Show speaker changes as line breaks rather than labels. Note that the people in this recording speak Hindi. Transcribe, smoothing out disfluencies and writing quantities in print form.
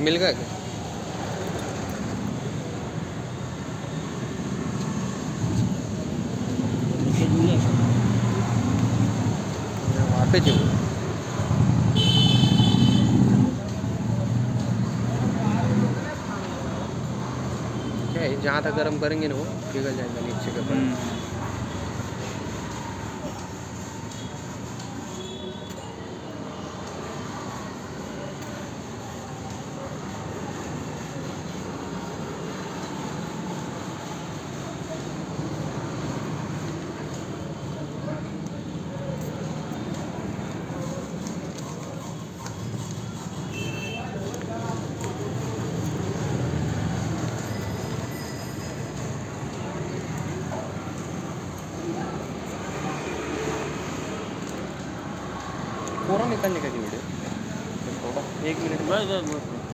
मिल गया क्या? वहाँ पे जो क्या है, जहाँ तक गर्म करेंगे ना वो पिघल जाएगा नीचे के ऊपर। पूरा निकालने का वीडियो थोड़ा 1 मिनट में।
बस बस बस।